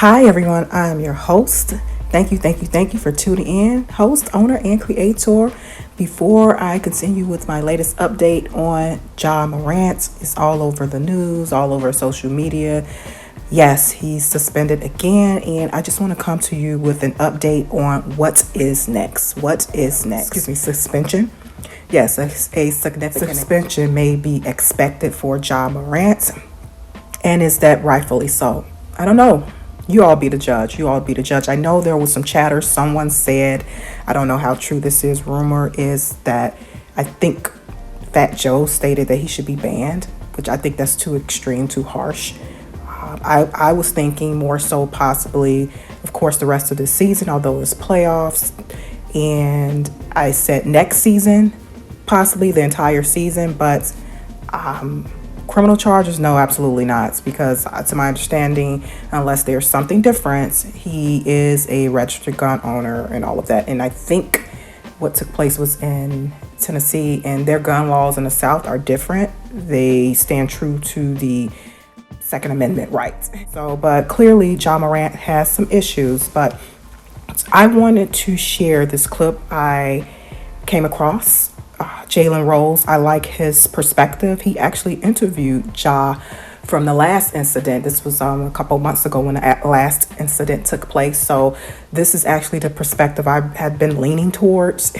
Hi, everyone. I'm your host. Thank you for tuning in. Host, owner, and creator. Before I continue with my latest update on Morant, it's all over the news, all over social media. Yes, he's suspended again, and I just want to come to you with an update on what is next. What is next? Excuse me, suspension. Yes, a significant suspension may be expected for Morant, and is that rightfully so? I don't know. You all be the judge. You all be the judge. I know there was some chatter. Someone said, I don't know how true this is. Rumor is that I think Fat Joe stated that he should be banned, which I think that's too extreme, too harsh. I was thinking more so possibly, of course, the rest of the season, although it's playoffs. And I said next season, possibly the entire season, but criminal charges, no, absolutely not, because to my understanding, unless there's something different, he is a registered gun owner and all of that. And I think what took place was in Tennessee, and their gun laws in the South are different. They stand true to the Second Amendment rights. So, but clearly Morant has some issues, but I wanted to share this clip I came across. Jalen Rose, I like his perspective. He actually interviewed from the last incident. This was a couple months ago when the last incident took place. So this is actually the perspective I had been leaning towards.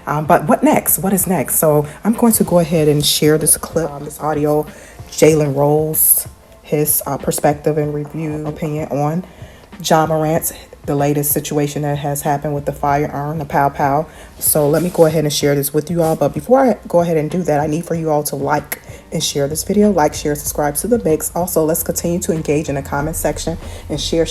But what next? What is next? So I'm going to go ahead and share this clip, this audio. Jalen Rose, his perspective and review opinion on Morant, the latest situation that has happened with the firearm, the pow pow. So let me go ahead and share this with you all. But before I go ahead and do that, I need for you all to like and share this video. Like, share, subscribe to the mix. Also, let's continue to engage in the comment section and share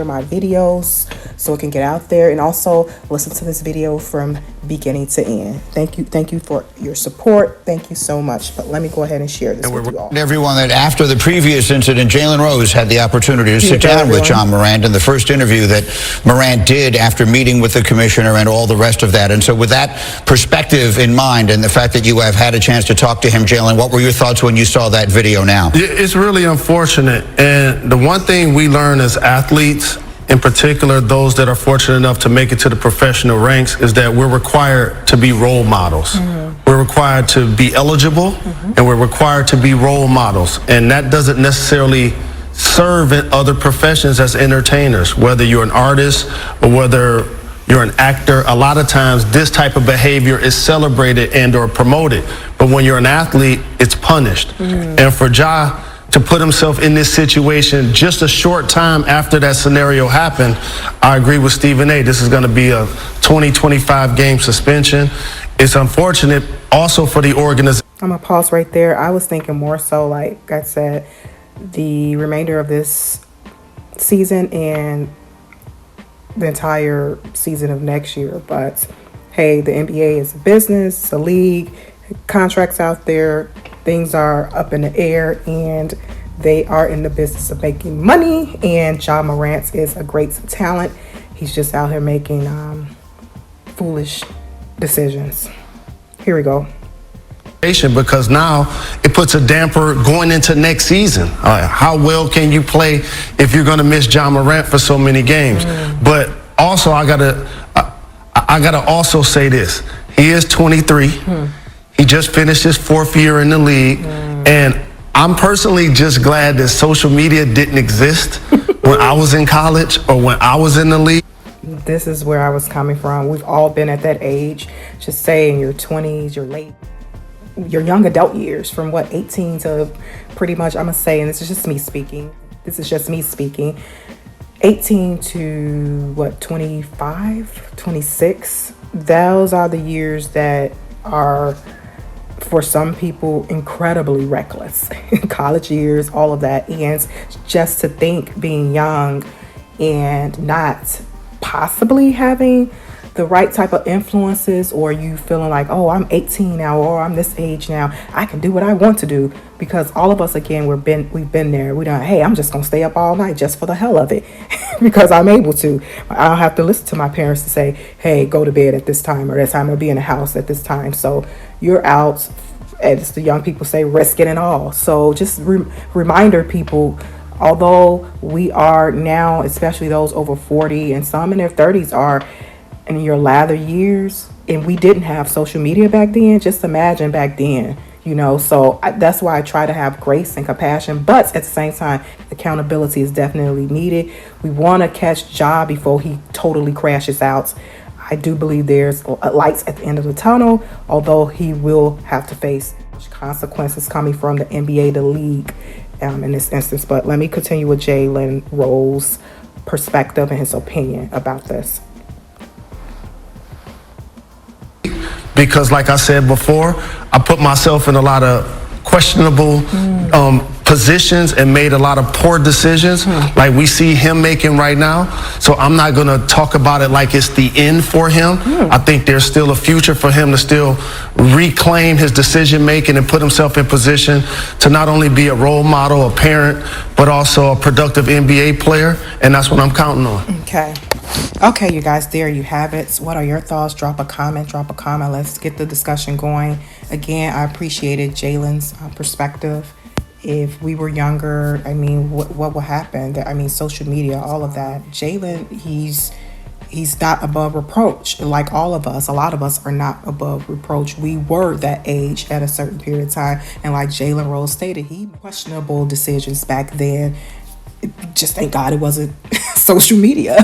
my videos so it can get out there. And also listen to this video from beginning to end. Thank you for your support. Thank you so much. But let me go ahead and share this with you all. Everyone, that after the previous incident, Jalen Rose had the opportunity to sit down with Morant in the first interview that Morant did after meeting with the commissioner and all the rest of that. And so with that perspective in mind and the fact that you have had a chance to talk to him, Jalen, what were your thoughts when you saw that video now? It's really unfortunate. And the one thing we learn as athletes, in particular those that are fortunate enough to make it to the professional ranks, is that we're required to be role models. Mm-hmm. We're required to be eligible, and we're required to be role models. And that doesn't necessarily serve in other professions as entertainers, whether you're an artist or whether you're an actor. A lot of times this type of behavior is celebrated and or promoted, but when you're an athlete, it's punished. And for to put himself in this situation just a short time after that scenario happened, I agree with Stephen A. This is going to be a 20-25 game suspension. It's unfortunate also for the organization. I'm going to pause right there. I was thinking more so, like I said, the remainder of this season and the entire season of next year. But hey, the NBA is a business, it's a league, contracts out there, things are up in the air, and they are in the business of making money. And Morant is a great talent. He's just out here making foolish decisions. Here we go. Because now it puts a damper going into next season. How well can you play if you're going to miss Morant for so many games? But also, I gotta also say this: he is 23. He just finished his 4th year in the league, and I'm personally just glad that social media didn't exist when I was in college or when I was in the league. This is where I was coming from. We've all been at that age. Just say in your 20s, your young adult years, from 18 to pretty much, I'm gonna say, and this is just me speaking, 18 to 25, 26, those are the years that are, for some people, incredibly reckless. College years, all of that. And just to think, being young and not possibly having the right type of influences, or you feeling like, oh, I'm 18 now, or I'm this age now, I can do what I want to do. Because all of us, again, we've been there. We don't, hey, I'm just gonna stay up all night just for the hell of it because I'm able to. I don't have to listen to my parents to say, hey, go to bed at this time, or that time, or be in the house at this time. So you're out, as the young people say, risk it and all. So just reminder people, although we are now, especially those over 40 and some in their 30s are in your latter years, and we didn't have social media back then. Just imagine back then, so that's why I try to have grace and compassion, but at the same time, accountability is definitely needed. We want to catch Ja before he totally crashes out. I do believe there's lights at the end of the tunnel, although he will have to face consequences coming from the NBA, the league, in this instance. But let me continue with Jalen Rose's perspective and his opinion about this. Because like I said before, I put myself in a lot of questionable positions and made a lot of poor decisions like we see him making right now. So I'm not going to talk about it like it's the end for him. I think there's still a future for him to still reclaim his decision making and put himself in position to not only be a role model, a parent, but also a productive NBA player. And that's what I'm counting on. Okay, you guys, there you have it. What are your thoughts? Drop a comment. Let's get the discussion going. Again, I appreciated Jalen's perspective. If we were younger, what would happen? Social media, all of that. Jalen, he's not above reproach. Like all of us, a lot of us are not above reproach. We were that age at a certain period of time. And like Jalen Rose stated, he made questionable decisions back then. Just thank God it wasn't social media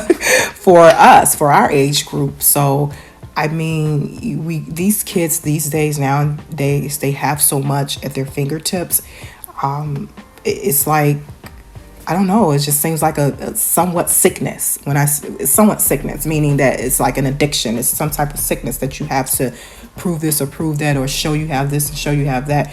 for us, for our age group. So, these kids these days, nowadays, they have so much at their fingertips. It's like, I don't know, it just seems like a somewhat sickness. It's somewhat sickness, meaning that it's like an addiction. It's some type of sickness that you have to prove this or prove that, or show you have this and show you have that.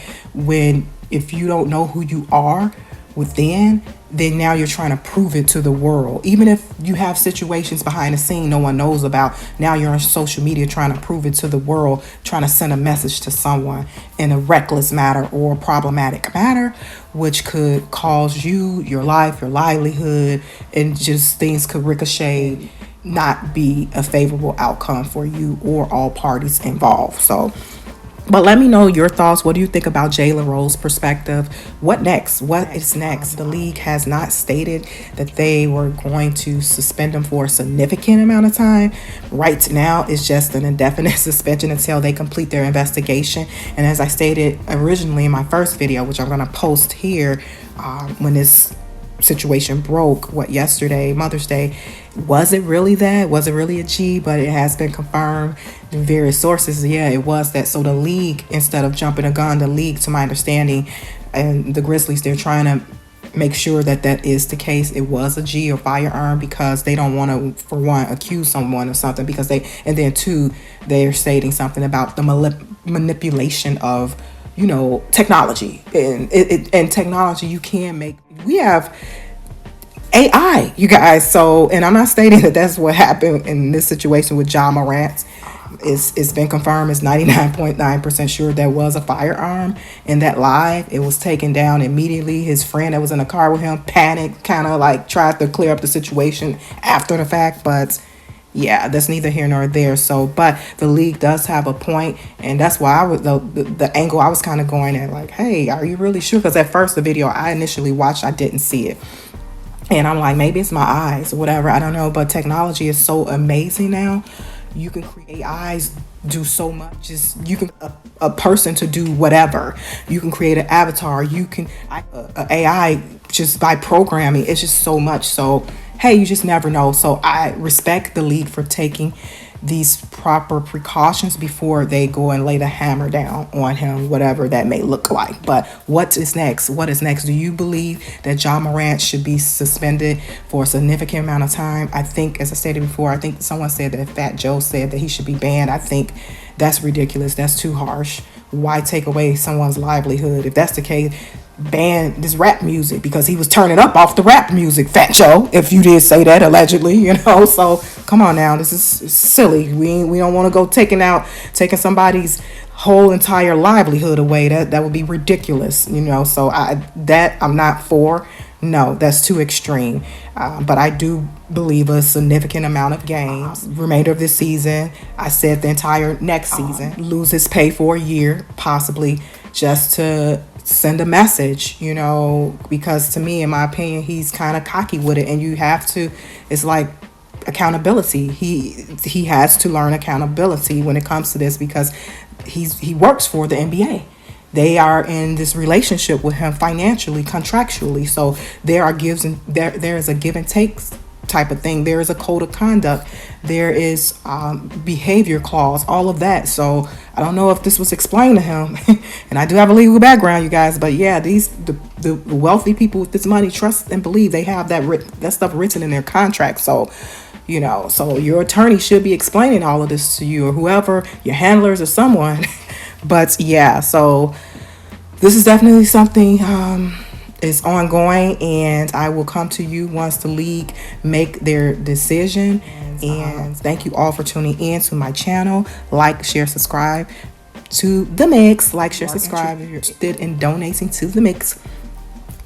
If you don't know who you are within, then now you're trying to prove it to the world. Even if you have situations behind the scene no one knows about, now you're on social media trying to prove it to the world, trying to send a message to someone in a reckless matter or problematic matter, which could cause you, your life, your livelihood, and just things could ricochet, not be a favorable outcome for you or all parties involved. But let me know your thoughts. What do you think about Jalen Rose's perspective? What next? What is next? The league has not stated that they were going to suspend him for a significant amount of time. Right now, it's just an indefinite suspension until they complete their investigation. And as I stated originally in my first video, which I'm going to post here, when this situation broke, yesterday, Mother's Day, was it really that? Was it really a G? But it has been confirmed in various sources. Yeah, it was that. So the league, instead of jumping a gun, the league, to my understanding, and the Grizzlies, they're trying to make sure that is the case. It was a G or firearm, because they don't want to, for one, accuse someone of something, and then two, they're stating something about the manipulation of technology, and technology you can make. We have AI, you guys. And I'm not stating that that's what happened in this situation with Ja Morant. It's been confirmed. It's 99.9% sure there was a firearm in that live. It was taken down immediately. His friend that was in the car with him panicked, kind of like tried to clear up the situation after the fact, but yeah, that's neither here nor there. But the league does have a point, and that's why I was the angle I was kind of going at, like, hey, are you really sure? Because at first the video I initially watched, I didn't see it, and I'm like, maybe it's my eyes or whatever, I don't know. But technology is so amazing now. You can create AIs, do so much. You can a person to do whatever. You can create an avatar. You can AI just by programming. It's just so much. So hey, you just never know. So I respect the league for taking these proper precautions before they go and lay the hammer down on him, whatever that may look like. But what is next? What is next? Do you believe that Ja Morant should be suspended for a significant amount of time? I think, as I stated before, I think someone said that Fat Joe said that he should be banned. I think that's ridiculous. That's too harsh. Why take away someone's livelihood? If that's the case, ban this rap music, because he was turning up off the rap music, Fat Joe, if you did say that, allegedly, so come on now, this is silly. We don't want to go taking somebody's whole entire livelihood away. That would be ridiculous, so I'm not for. No, that's too extreme. But I do believe a significant amount of games, remainder of this season. I said the entire next season, lose his pay for a year, possibly, just to send a message, because to me, in my opinion, he's kind of cocky with it, and you have to, it's like accountability. He has to learn accountability when it comes to this, because he works for the NBA. They are in this relationship with him financially, contractually. So there is a give and take type of thing. There is a code of conduct. There is behavior clause, all of that. So I don't know if this was explained to him. And I do have a legal background, you guys. But yeah, the wealthy people with this money trust and believe they have that stuff written in their contract. So so your attorney should be explaining all of this to you, or whoever, your handlers or someone. But yeah, so this is definitely something is ongoing, and I will come to you once the league make their decision. And thank you all for tuning in to my channel. Like, share, subscribe to The Mix. Like, share, subscribe if you're interested in donating to The Mix.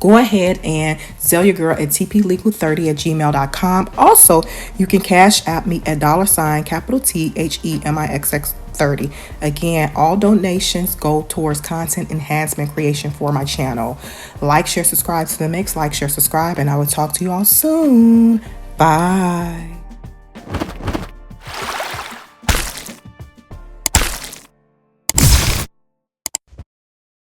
Go ahead and zelle your girl at tplegal30@gmail.com. Also, you can cash app me at $THEMIXX30. Again, all donations go towards content enhancement creation for my channel. Like, share, subscribe to The Mix. Like, share, subscribe, and I will talk to you all soon. Bye.